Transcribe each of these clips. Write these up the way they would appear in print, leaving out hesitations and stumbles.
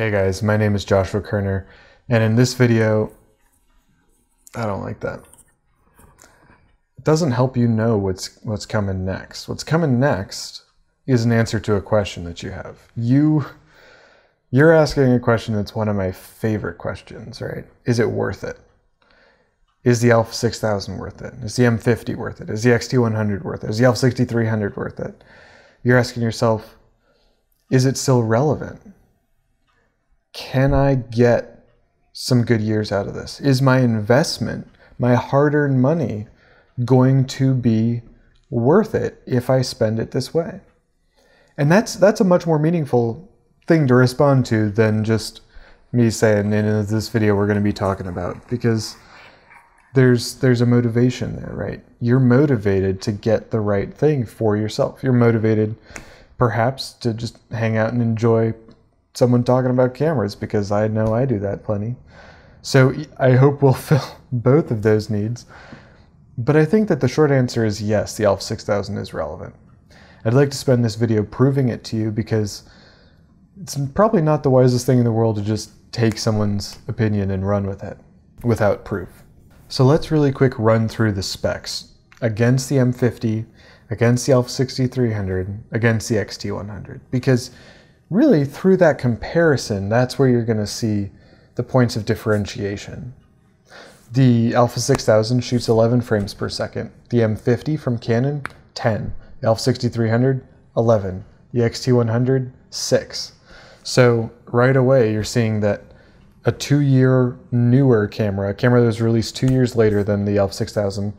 Hey guys, my name is Joshua Koerner, and in this video, I don't like that. It doesn't help you know what's coming next. What's coming next is an answer to a question that you have. You're asking a question that's one of my favorite questions, right? Is it worth it? Is the a6000 worth it? Is the M50 worth it? Is the X-T100 worth it? Is the a6300 worth it? You're asking yourself, is it still relevant? Can I get some good years out of this? Is my investment, my hard-earned money, going to be worth it if I spend it this way? And that's a much more meaningful thing to respond to than just me saying, in this video we're going to be talking about, because there's a motivation there, right? You're motivated to get the right thing for yourself. You're motivated perhaps to just hang out and enjoy someone talking about cameras, because I know I do that plenty. So I hope we'll fill both of those needs. But I think that the short answer is yes, the a6000 is relevant. I'd like to spend this video proving it to you, because it's probably not the wisest thing in the world to just take someone's opinion and run with it without proof. So let's really quick run through the specs against the M50, against the a6300, against the X-T100, because really, through that comparison, that's where you're going to see the points of differentiation. The a6000 shoots 11 frames per second. The M50 from Canon, 10. The a6300, 11. The X-T100, 6. So right away, you're seeing that a 2-year newer camera, a camera that was released 2 years later than the a6000,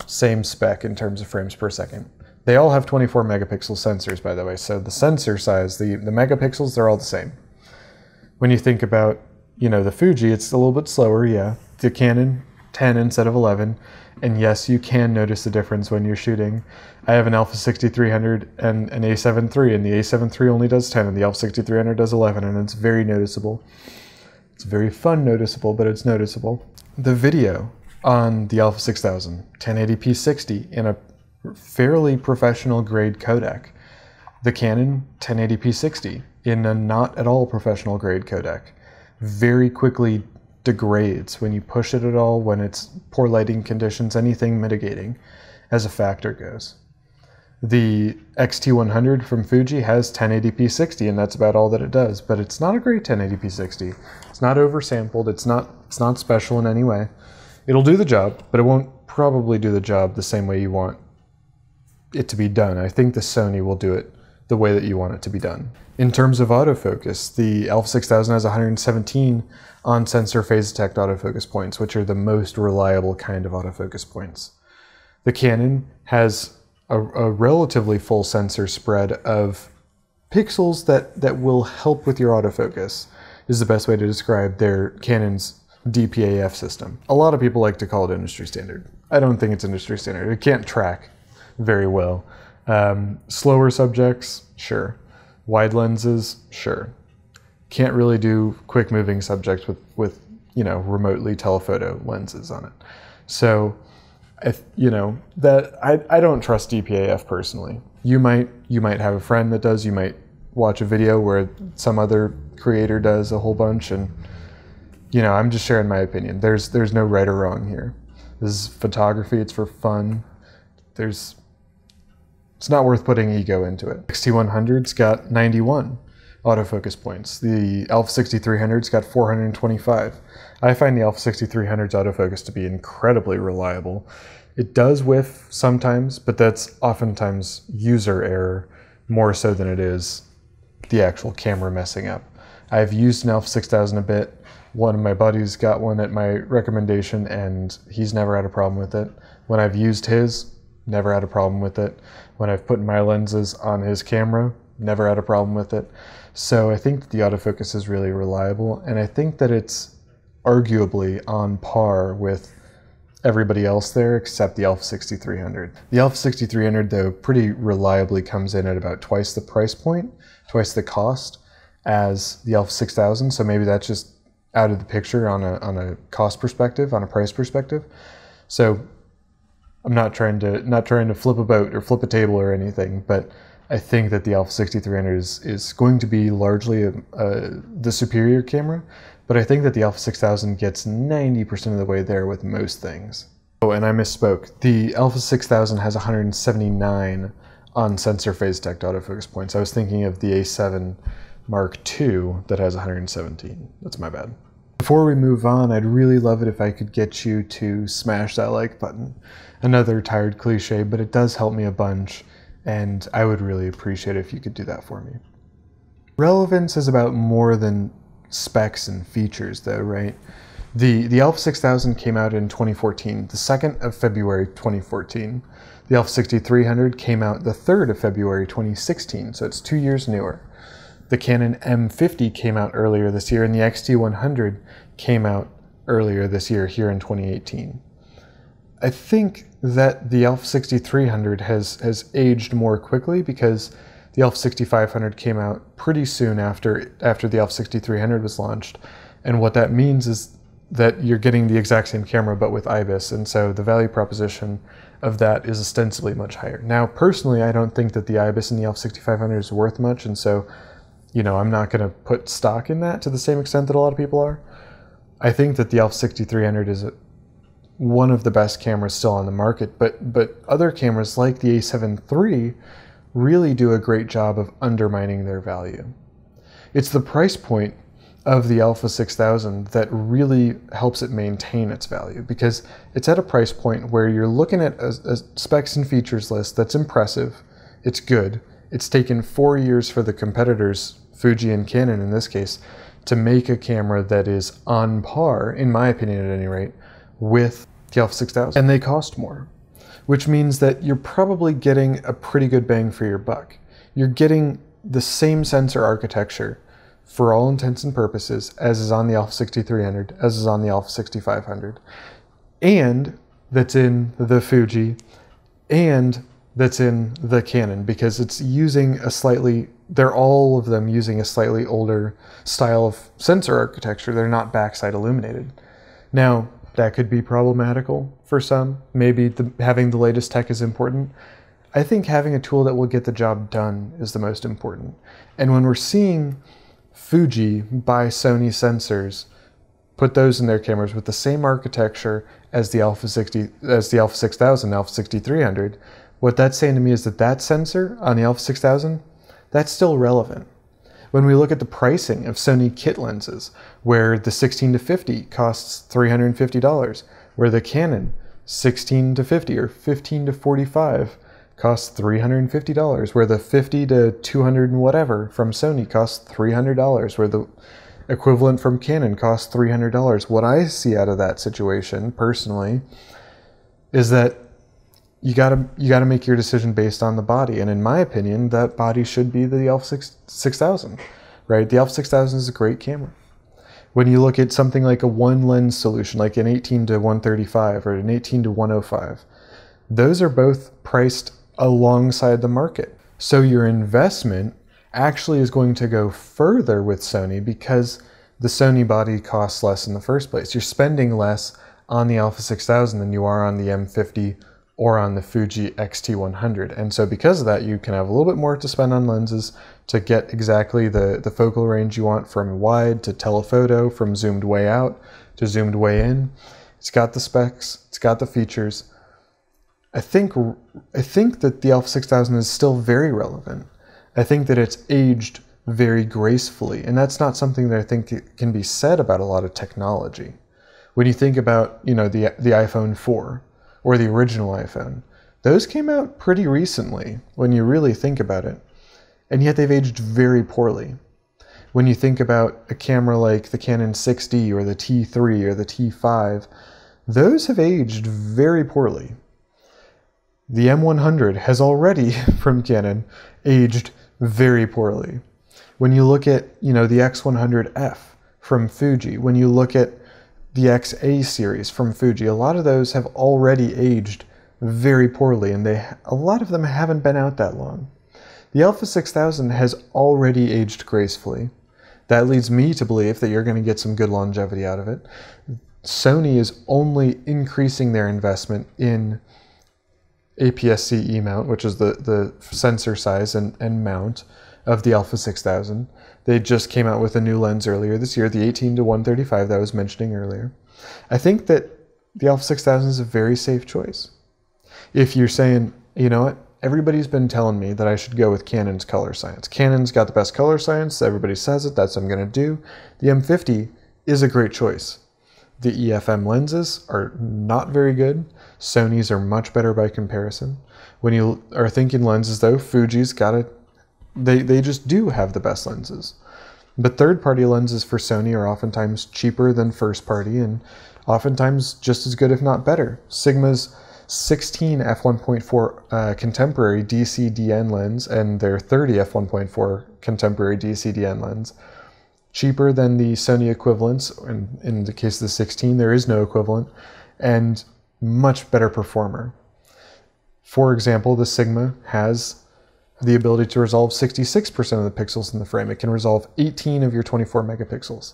same spec in terms of frames per second. They all have 24 megapixel sensors, by the way, so the sensor size, the megapixels, they're all the same. When you think about, the Fuji, it's a little bit slower, yeah. The Canon, 10 instead of 11, and yes, you can notice the difference when you're shooting. I have an a6300 and an a7 III, and the a7 III only does 10, and the a6300 does 11, and it's very noticeable. It's very fun noticeable, but it's noticeable. The video on the a6000, 1080p 60 in a fairly professional grade codec. The Canon 1080p 60 in a not at all professional grade codec very quickly degrades when you push it at all, when it's poor lighting conditions, anything mitigating as a factor goes. The X-T100 from Fuji has 1080p 60, and that's about all that it does, but it's not a great 1080p 60. It's not oversampled, it's not special in any way. It'll do the job, but it won't probably do the job the same way you want it to be done. I think the Sony will do it the way that you want it to be done. In terms of autofocus, the a6000 has 117 on-sensor phase detect autofocus points, which are the most reliable kind of autofocus points. The Canon has a relatively full sensor spread of pixels that will help with your autofocus, is the best way to describe their Canon's DPAF system. A lot of people like to call it industry standard. I don't think it's industry standard. It can't track very well. Slower subjects, sure. Wide lenses, sure. Can't really do quick moving subjects with remotely telephoto lenses on it. So, I don't trust DPAF personally. You might have a friend that does. You might watch a video where some other creator does a whole bunch, and I'm just sharing my opinion. There's no right or wrong here. This is photography. It's for fun. It's not worth putting ego into it. X-T100's got 91 autofocus points. The a6300's got 425. I find the a6300's autofocus to be incredibly reliable. It does whiff sometimes, but that's oftentimes user error more so than it is the actual camera messing up. I've used an a6000 a bit. One of my buddies got one at my recommendation, and he's never had a problem with it. When I've used his, never had a problem with it. When I've put my lenses on his camera, never had a problem with it. So I think that the autofocus is really reliable, and I think that it's arguably on par with everybody else there except the a6300. The a6300, though, pretty reliably comes in at about twice the price point, twice the cost as the a6000, so maybe that's just out of the picture on a cost perspective, on a price perspective. So I'm not trying to flip a boat or flip a table or anything, but I think that the a6300 is going to be largely the superior camera, but I think that the a6000 gets 90% of the way there with most things. Oh, and I misspoke. The a6000 has 179 on sensor phase detect autofocus points. I was thinking of the A7 Mark II that has 117. That's my bad. Before we move on, I'd really love it if I could get you to smash that like button. Another tired cliche, but it does help me a bunch, and I would really appreciate it if you could do that for me. Relevance is about more than specs and features though, right? The a6000 came out in 2014, the 2nd of February 2014. The a6300 came out the 3rd of February 2016, so it's 2 years newer. The Canon M50 came out earlier this year, and the X-T100 came out earlier this year here in 2018. I think that the a6300 has aged more quickly because the a6500 came out pretty soon after the a6300 was launched. And what that means is that you're getting the exact same camera but with IBIS, and so the value proposition of that is ostensibly much higher. Now, personally, I don't think that the IBIS in the a6500 is worth much, and so, you know, I'm not going to put stock in that to the same extent that a lot of people are. I think that the a6300 is one of the best cameras still on the market, but other cameras like the A7 III really do a great job of undermining their value. It's the price point of the a6000 that really helps it maintain its value, because it's at a price point where you're looking at a specs and features list that's impressive, it's good, it's taken 4 years for the competitors, Fuji and Canon in this case, to make a camera that is on par, in my opinion at any rate, with the a6000, and they cost more, which means that you're probably getting a pretty good bang for your buck. You're getting the same sensor architecture for all intents and purposes as is on the a6300, as is on the a6500, and that's in the Fuji, and that's in the Canon, because it's using a slightly, they're all of them using a slightly older style of sensor architecture. They're not backside illuminated. Now, that could be problematical for some. Maybe having the latest tech is important. I think having a tool that will get the job done is the most important. And when we're seeing Fuji buy Sony sensors, put those in their cameras with the same architecture as the a6000, a6300, what that's saying to me is that that sensor on the a6000, that's still relevant. When we look at the pricing of Sony kit lenses, where the 16 to 50 costs $350, where the Canon 16 to 50 or 15 to 45 costs $350, where the 50 to 200 and whatever from Sony costs $300, where the equivalent from Canon costs $300. What I see out of that situation, personally, is that you gotta make your decision based on the body, and in my opinion, that body should be the a6000, right? The a6000 is a great camera. When you look at something like a one lens solution, like an 18 to 135 or an 18 to 105, those are both priced alongside the market. So your investment actually is going to go further with Sony because the Sony body costs less in the first place. You're spending less on the a6000 than you are on the M50 or on the Fuji X-T100. And so because of that, you can have a little bit more to spend on lenses to get exactly the focal range you want, from wide to telephoto, from zoomed way out to zoomed way in. It's got the specs, it's got the features. I think that the a6000 is still very relevant. I think that it's aged very gracefully, and that's not something that I think can be said about a lot of technology. When you think about, you know, the iPhone 4, or the original iPhone, those came out pretty recently when you really think about it, and yet they've aged very poorly. When you think about a camera like the Canon 6D or the T3 or the T5, those have aged very poorly. The M100 has already, from Canon, aged very poorly. When you look at, you know, the X100F from Fuji, when you look at the XA series from Fuji, a lot of those have already aged very poorly, and a lot of them haven't been out that long. The a6000 has already aged gracefully. That leads me to believe that you're going to get some good longevity out of it. Sony is only increasing their investment in APS-C E-mount, which is the sensor size and mount of the a6000. They just came out with a new lens earlier this year, the 18-135 that I was mentioning earlier. I think that the a6000 is a very safe choice. If you're saying, you know what, everybody's been telling me that I should go with Canon's color science. Canon's got the best color science, everybody says it, that's what I'm gonna do. The M50 is a great choice. The EFM lenses are not very good. Sony's are much better by comparison. When you are thinking lenses though, Fuji's got it. They just do have the best lenses. But third-party lenses for Sony are oftentimes cheaper than first-party and oftentimes just as good if not better. Sigma's 16 f1.4 contemporary DCDN lens and their 30 f1.4 contemporary DCDN lens, cheaper than the Sony equivalents. In the case of the 16, there is no equivalent, and much better performer. For example, the Sigma has the ability to resolve 66% of the pixels in the frame. It can resolve 18 of your 24 megapixels.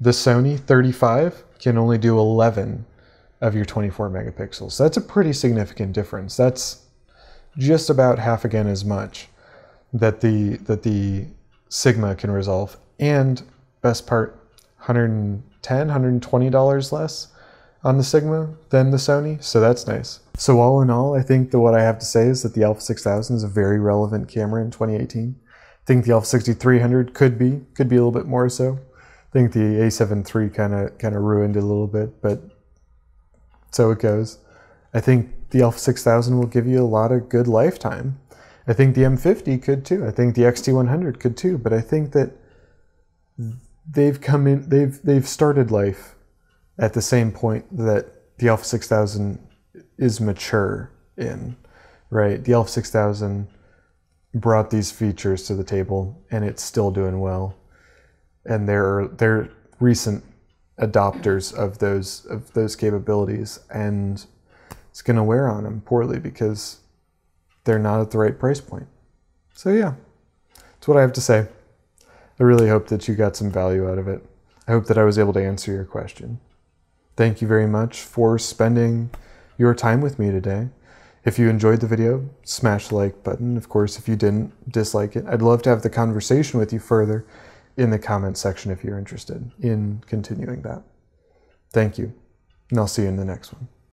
The Sony 35 can only do 11 of your 24 megapixels. That's a pretty significant difference. That's just about half again as much that the Sigma can resolve. And best part, $110, $120 less on the Sigma than the Sony, so that's nice. So all in all, I think that what I have to say is that the a6000 is a very relevant camera in 2018. I think the a6300 could be a little bit more so. I think the a7 III kind of ruined it a little bit, but so it goes. I think the a6000 will give you a lot of good lifetime. I think the M50 could too. I think the X-T100 could too, but I think that they've started life at the same point that the a6000 is mature in, right? The a6000 brought these features to the table and it's still doing well. And they're recent adopters of those capabilities, and it's gonna wear on them poorly because they're not at the right price point. So yeah, that's what I have to say. I really hope that you got some value out of it. I hope that I was able to answer your question. Thank you very much for spending your time with me today. If you enjoyed the video, smash the like button. Of course, if you didn't, dislike it. I'd love to have the conversation with you further in the comment section if you're interested in continuing that. Thank you, and I'll see you in the next one.